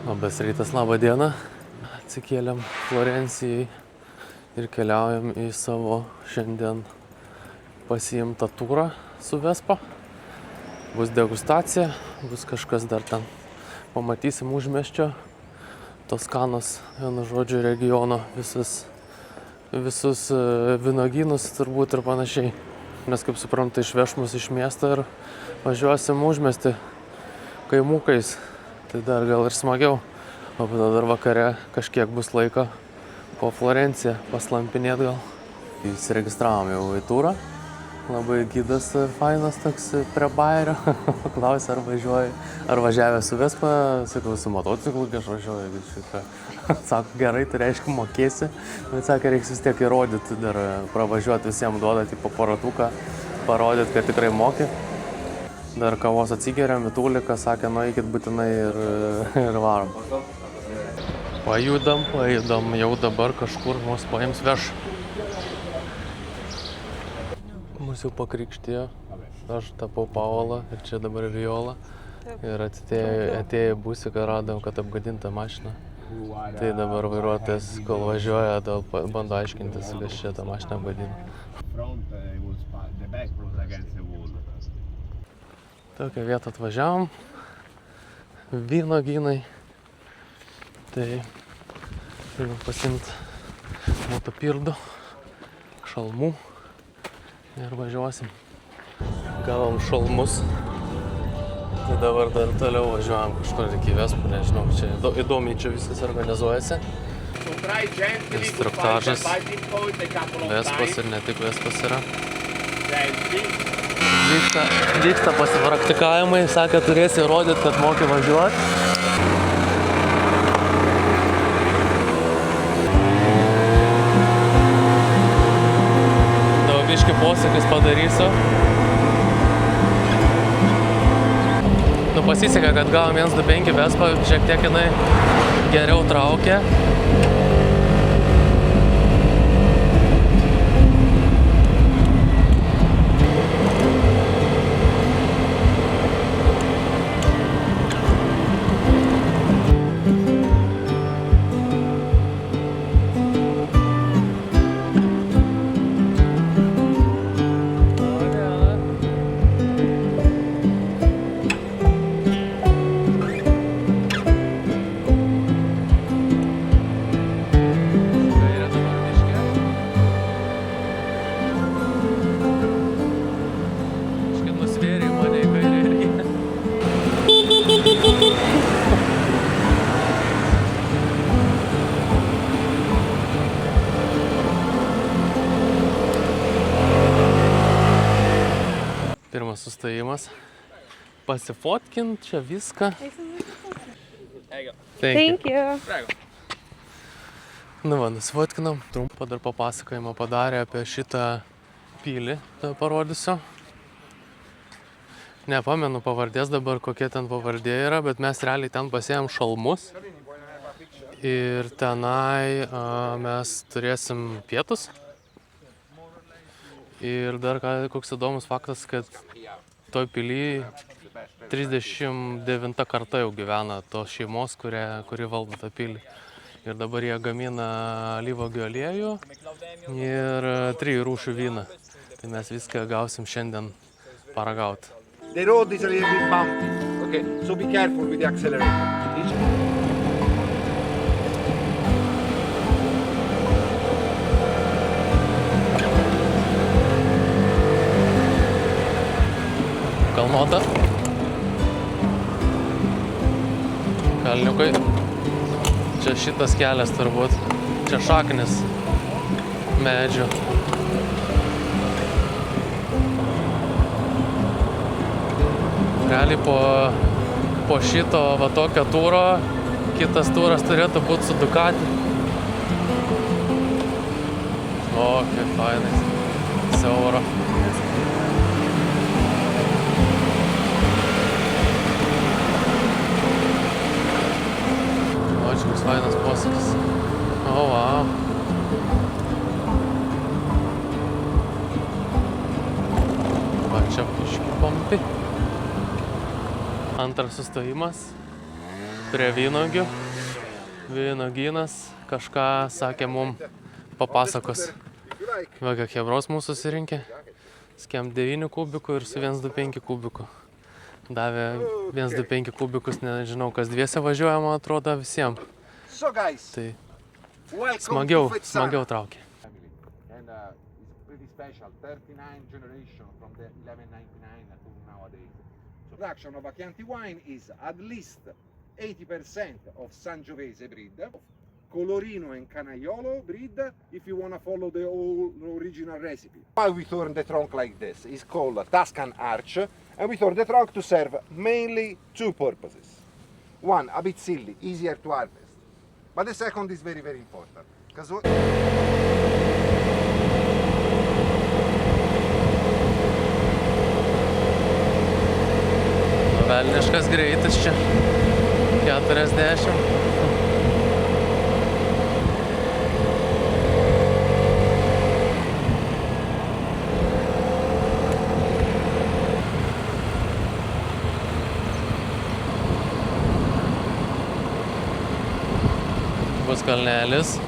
Labas rytas, labą dieną. Atsikėlėm Florencijai ir keliaujam į savo šiandien pasiimtą turą su Vespa. Bus degustacija, bus kažkas dar ten. Pamatysim užmiesčio, Toskanos, vienu žodžiu, regiono, visus vynogynus turbūt ir panašiai. Nes, kaip suprantu, išveš mus iš miesto ir važiuosim užmiestį kaimukais. Tai dar gal ir smagiau. O tada dar vakare kažkiek bus laiko po Florenciją paslampinėt gal. Įsiregistravom jau į turą. Labai gidas fainas toks prie Bayerio. Klausė, ar važiavęs su Vespa. Sakau, su motociklu, kai aš važiuoju. Sako, gerai, tai reiškia mokėsi. Bet sakė, reiks vis tiek įrodyti, dar pravažiuoti visiems duoda tipo paratuką, parodyti, kad tikrai moki. Dar kavos atsigeriam, Vitulika sakė, nueikit būtinai ir varom. Pajudam, jau dabar kažkur mus paims veš. Mus jau pakrikštijo, aš tapau Paola ir čia dabar Viola. Ir atėjo busį, kad radom, kad apgadinta mašina. Tai dabar vairuotojas, kol važiuoja, bando aiškintis, kas čia tą mašiną apgadino. Tokią vietą atvažiavom, vynogynai, tai turim pasiimti motopirdo, šalmų ir važiuosim. Gavom šalmus, tai dabar dar toliau važiuojam kažkur iki Vespų, nežinau, čia įdomiai čia viskas organizuojasi. Instruktažas, Vespas ir ne tik Vespas yra. Vyksta pasipraktikavimai, sakė, turėsi įrodyti, kad moki važiuoti. Daug biškį posūkius padarysiu. Pasisekė, kad gavom 125 Vespa, šiek tiek jinai geriau traukė. Pirmas sustojimas. Pasifotkint čia viską. Thank you. Nu va, nusifotkinam. Trumpą dar papasakojimą padarė apie šitą pilį, parodysiu. Nepamenu pavardės dabar, kokia ten pavardė yra, bet mes realiai ten pasiėm šalmus. Ir tenai mes turėsim pietus. Ir dar koks įdomus faktas, kad toj pily 39 karta jau gyvena tos šeimos, kuri valdo tą pilį. Ir dabar jie gamina alyvuogių aliejų ir 3 rūšių vyną. Tai mes viską gausim šiandien paragauti. The road is a little bit bumpy. Okay. So be careful with the accelerator. Kalnuota. Kalniukai. Čia šitas kelias turbūt. Čia šaknis medžių. Realiai po šito va tokio turo, kitas turas turėtų būti su Ducati. O, kaip fainai. Siauro. Koks fainas posūkis. O, wow. Va čia biškį pompi. Antras sustojimas. prie vynogių. Vynogynas kažką sakė mum papasakos. Va, kiek hebros mūsų susirinkė. Skiem 9 kubikų ir su 125 kubiku. Davė 125 kubikus, nežinau, kas dviese važiuoja, man atrodo, visiems. So guys, Tai welcome to Fezzana. smagiau traukė. And it's pretty special, 39 generation from the 1199 to nowadays. So production of a Chianti wine is at least 80% of Sangiovese breed, of Colorino and Canaiolo breed, if you want to follow the whole original recipe. Why we turn the trunk like this is called a Tuscan arch, and we turn the trunk to serve mainly two purposes. One, a bit silly, easier to harvest, but the second is very, very important. Because Velniškas greitis čia. 40. Bus kalnelis.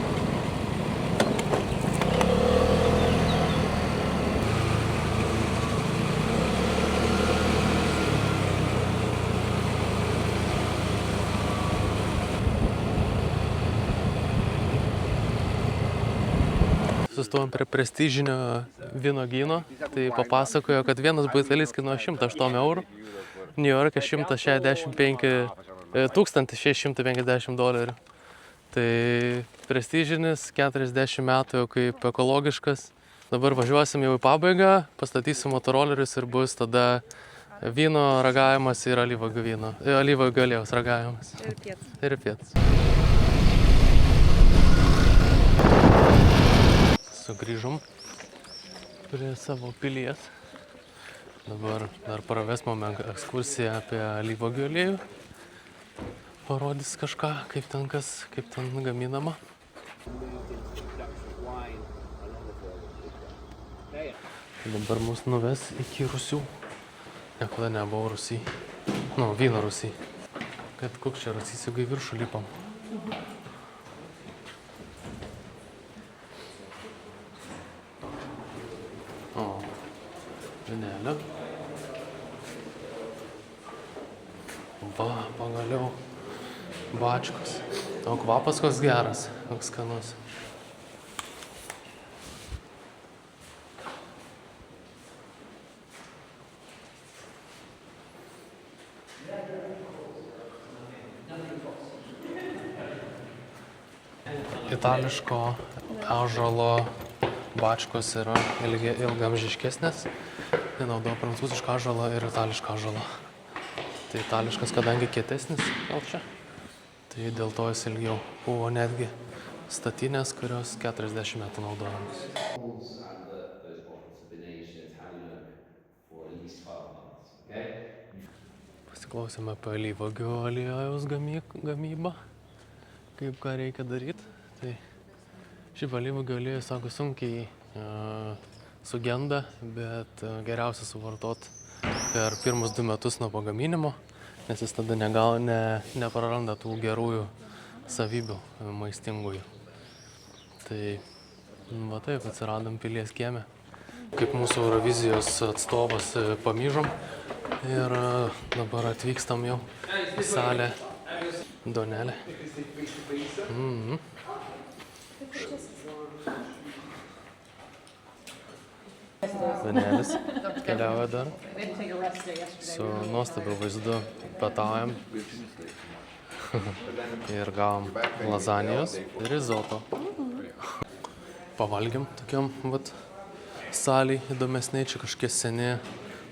Sustojom prie prestižinio vynogyno, tai papasakojo, kad vienas butelis kainuoja 108 eurų, New York'e 1650 dolerių. Tai prestižinis, 40 metų jau kaip ekologiškas. Dabar važiuosim jau į pabaigą, pastatysim motorolerius ir bus tada vyno ragavimas ir alyvuogių aliejaus ragavimas. Ir pietus. Sugrįžom prie savo pilies. Dabar dar praves mum ekskursiją apie alyvuogių aliejų. Parodys kažką, kaip ten gaminama. Dabar mus nuves iki Rūsių. Niekada nebuvau Rūsy. Nu, vyno Rūsy. Kad koks čia Rūsys, jau į viršų lipam. O, vynelio. Va, pagaliau. Bačkos. O kvapas koks geras, koks skanus. Itališko ąžuolo bačkos yra ilgamžiškesnės. Jie naudoja prancūzišką ąžuolą ir itališką ąžuolą. Tai itališkas, kadangi kietesnis gal čia. Tai dėl to jis ilgiau. Buvo netgi statinės, kurios 40 metų naudojamos. Pasiklausėme apie alyvuogių aliejaus gamybą, kaip ką reikia daryti. Tai šiaip alyvuogių aliejus, sako, sunkiai sugenda, bet geriausia suvartot per pirmus 2 metus nuo pagaminimo, nes jis tada nepraranda tų gerųjų savybių maistingųjų. Tai va taip, atsiradom pilies kieme. Kaip mūsų Eurovizijos atstovas pamyžom ir dabar atvykstam jau į salę Donelė. Donelis keliauja dar su nuostabiu vaizdu, pietaujam ir gavom lazanijos ir rizoto. Pavalgėm tokiam vat salėj įdomesniai, čia kažkiek seni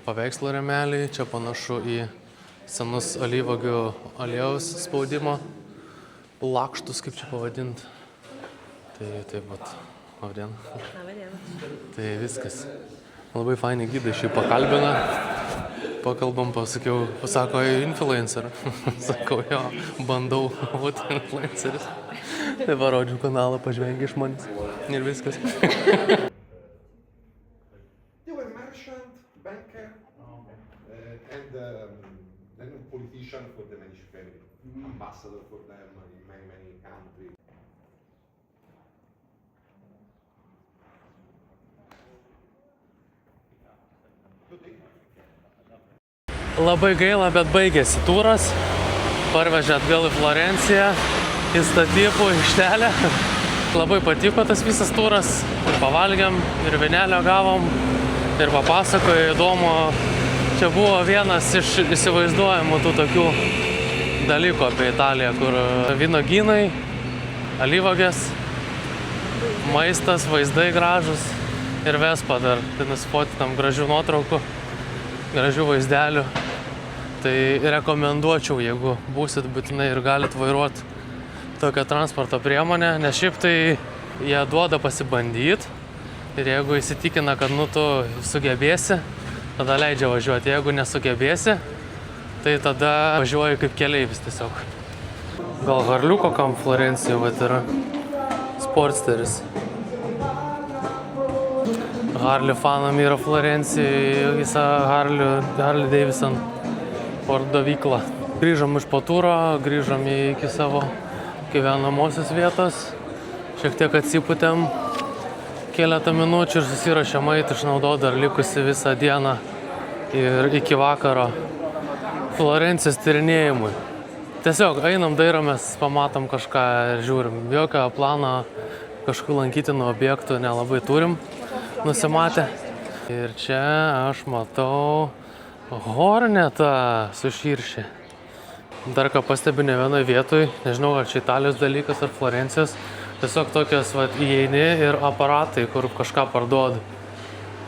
paveikslo rėmeliai, čia panašu į senus alyvuogių aliejaus spaudimo lakštus, kaip čia pavadinti. Tai taip vat, labdien. Tai viskas. Labai faini gidai šį pakalbina. Pakalbam, pasako, influencer. Sakau, jo, bandau būti influenceris. Tai parodžiu kanalą, pažvengia iš manęs. Ir viskas. They were merchant, banker, and then a politician for the Medici family. ambassador for them in many countries. Labai gaila, bet baigėsi turas. Parvežė atgal į Florenciją, į statybų aikštelę. Labai patiko tas visas turas. Ir pavalgėm, ir vynelio gavom, ir papasakojo įdomu. Čia buvo vienas iš įsivaizduojamų tų tokių dalykų apie Italiją, kur vynogynai, alyvuogės, maistas, vaizdai gražus ir Vespa dar. Tai nusifotinam gražių nuotraukų, gražių vaizdelių. Tai rekomenduočiau, jeigu būsit būtinai ir galit vairuoti tokią transporto priemonę, nes šiaip tai jie duoda pasibandyti ir jeigu įsitikina, kad tu sugebėsi, tada leidžia važiuoti. Jeigu nesugebėsi, tai tada važiuoji kaip keleivis tiesiog. Gal Harlių kokiam Florencijoje vat yra Sportsteris. Harley fanam yra Florencijoje visą Harley Davidson pardavyklą. Grįžom iš po turo, grįžom iki savo gyvenamosios vietos. Šiek tiek atsipūtėm keletą minučių ir susirašėm eiti išnaudoti dar likusi visą dieną ir iki vakaro Florencijos tyrinėjimui. Tiesiog einam, dairomės, pamatom kažką ir žiūrim. Jokio plano kažkokių lankytinų objektų nelabai turim nusimatę. Ir čia aš matau Hornetą su širšė. Dar ką pastebiu ne vienoje vietoje, nežinau ar čia Italijos dalykas ar Florencijos, tiesiog tokios įeini ir aparatai, kur kažką parduoda.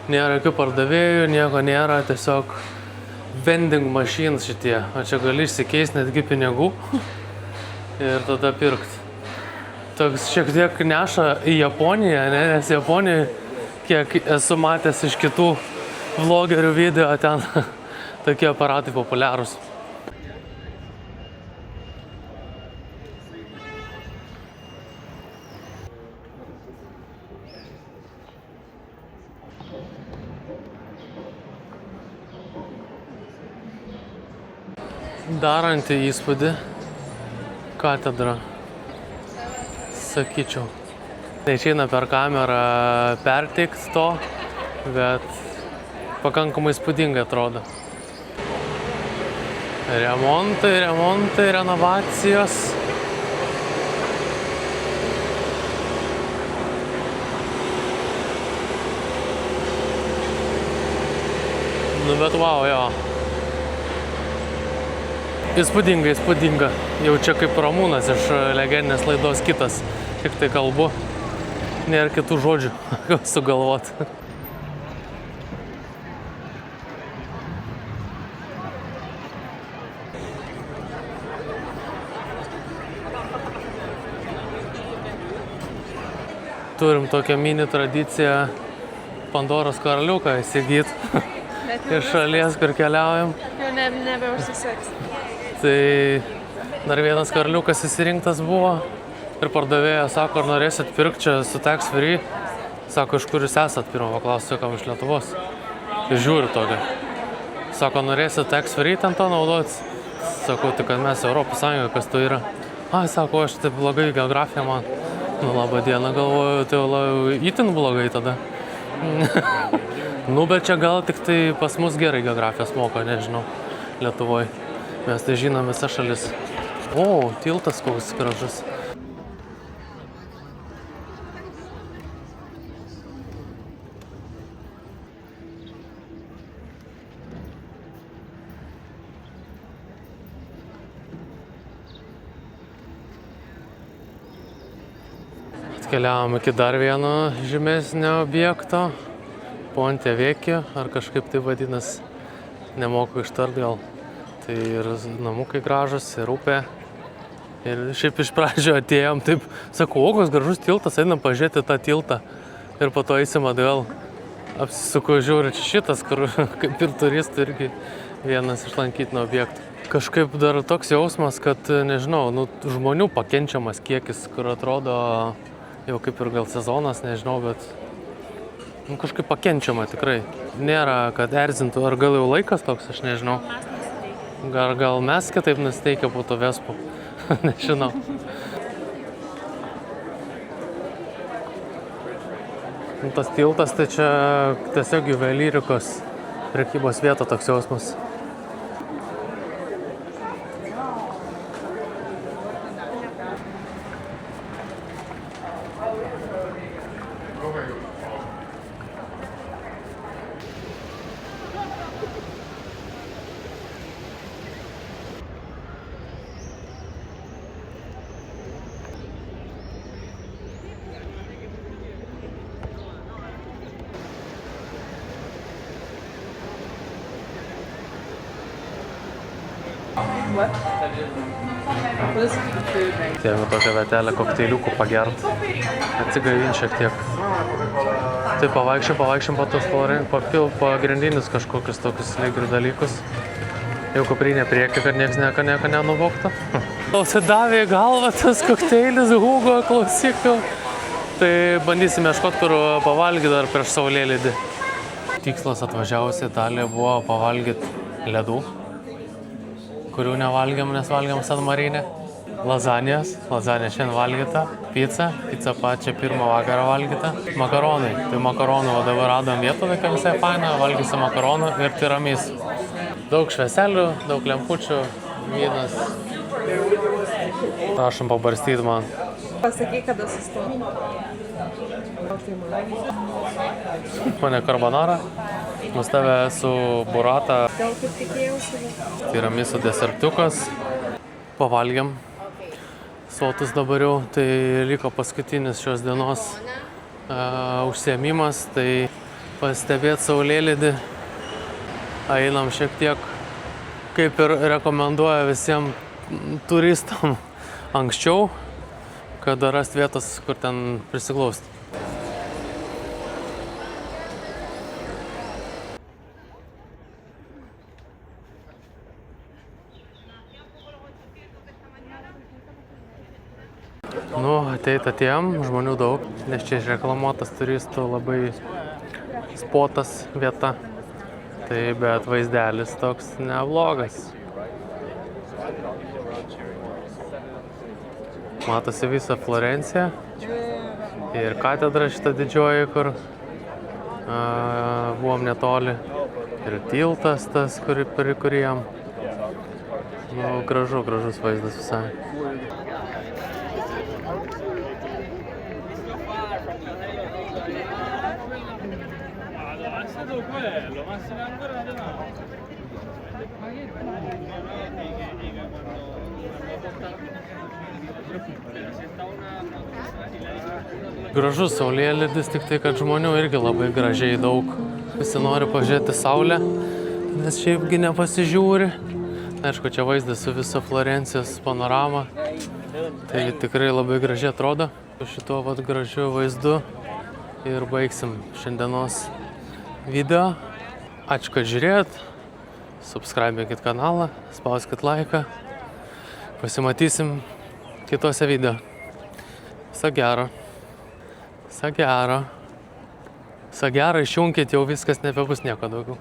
Nėra jokių pardavėjų, nieko nėra, tiesiog vending machines šitie. O čia gali išsikeisti netgi pinigų ir tada pirkti. Toks šiek tiek neša į Japoniją, nes Japonijoje, kiek esu matęs iš kitų vlogerių video, ten tokie aparatai populiarūs. Daranti įspūdį katedra, sakyčiau. Neišeina per kamerą perteikti to, bet pakankamai įspūdingai atrodo. Remontai, renovacijos. Nu bet wow, jo. Įspūdinga. Jau čia kaip Ramūnas iš legendinės laidos Kitas. Tik tai kalbu. Nėra kitų žodžių sugalvoti. Turim tokią mini tradiciją Pandoros karaliuką įsigyti iš šalies, kur keliaujam. Jau nebeužsiseks. Tai dar vienas karaliukas įsirinktas buvo ir pardavėja sako, ar norėsit pirkti čia su tax free. Sako, iš kur jūs esat, pirmą paklausiu, kam iš Lietuvos. Ir žiūri tokia. Sako, norėsit tax free ten to naudotis? Sakau, tai kad mes Europos Sąjunga, kas to yra. Ai, sako, aš taip blogai geografija man. Nu, labą dieną, galvoju, tai itin blogai tada. Nu, bet čia gal tik tai pas mus gerai geografijos moko, nežinau, Lietuvoje. Mes tai žinom visas šalis. O, tiltas koks gražus. Atkeliavom iki dar vieno žymesnio objekto, Ponte Vecchio, ar kažkaip tai vadinas, nemoku ištart gal. Tai ir namukai gražus, ir upė. Ir šiaip iš pradžio atėjom, taip, sakau, o koks gražus tiltas, einam pažiūrėti tą tiltą. Ir po to eisim atgal. Apsisuku, žiūriu, šitas, kur kaip ir turistų irgi vienas iš lankytinų objektų. Kažkaip dar toks jausmas, kad, nežinau, žmonių pakenčiamas kiekis, kur atrodo jau kaip ir gal sezonas, nežinau, bet kažkaip pakenčiama tikrai. Nėra, kad erzintų, ar gal jau laikas toks, aš nežinau. Gal mes kitaip nusiteikę po to Vespų. Nežinau. Tas tiltas, tai čia tiesiog juvelyrikos prekybos vieta toks jausmas. Tėvime tokią vietelę kokteiliukų pagert, atsigaivinti šiek tiek. Tai pavaikščiam po tos pagrindinius kažkokius tokius lygių dalykus. Jau kuprinė priekį, kad nieks nieko nenuvoktų. Atsidavė į galvą tas kokteilis, Hugo, klausyk. Tai bandysime ieškoti, kur pavalgyti dar prieš saulėlydį. Tikslas atvažiavus į Italiją buvo pavalgyti ledų, kurių nevalgiam, nes valgiam San Marine. Lazanė šiandien valgyta, pica pačią pirmą vakarą valgyta, makaronai. Tai makaronų dabar radom vietą, tokia visai faina, valgysim makaronų ir tiramisu. Daug švieselių, daug lempučių, vynas. Prašom pabarstyti man. Pasakyk, kada sustojom. Mane carbonara, nustavę su burrata. Gal kaip tikėjausi? Tiramisu desertukas. Pavalgiam. Sotus dabar jau, tai liko paskutinis šios dienos užsiėmimas, tai pastebėti saulėlydį. Einam šiek tiek, kaip ir rekomenduoja visiems turistam anksčiau, kad rast vietos, kur ten prisiglausti. Atėjom, žmonių daug, nes čia išreklamuotas turistų labai spotas vieta. Tai bet vaizdelis toks neblogas. Matosi visą Florenciją ir katedra šita didžioji, kur buvom netoli. Ir tiltas tas, per kurį jam. Gražus vaizdas visai. Gražus saulėlydis, tik tai, kad žmonių irgi labai gražiai daug. Visi nori pažiūrėti saulę, nes šiaipgi nepasižiūri. Aišku, čia vaizdas su viso Florencijos panorama. Tai tikrai labai gražiai atrodo. Su šituo gražiu vaizdu ir baigsim šiandienos video. Ačiū, kad žiūrėjot. Subscribekit kanalą, spauskit laiką. Pasimatysim kitose video. Viso gero. Viso gero. Viso gero, išjunkit, jau viskas nebebus nieko daugiau.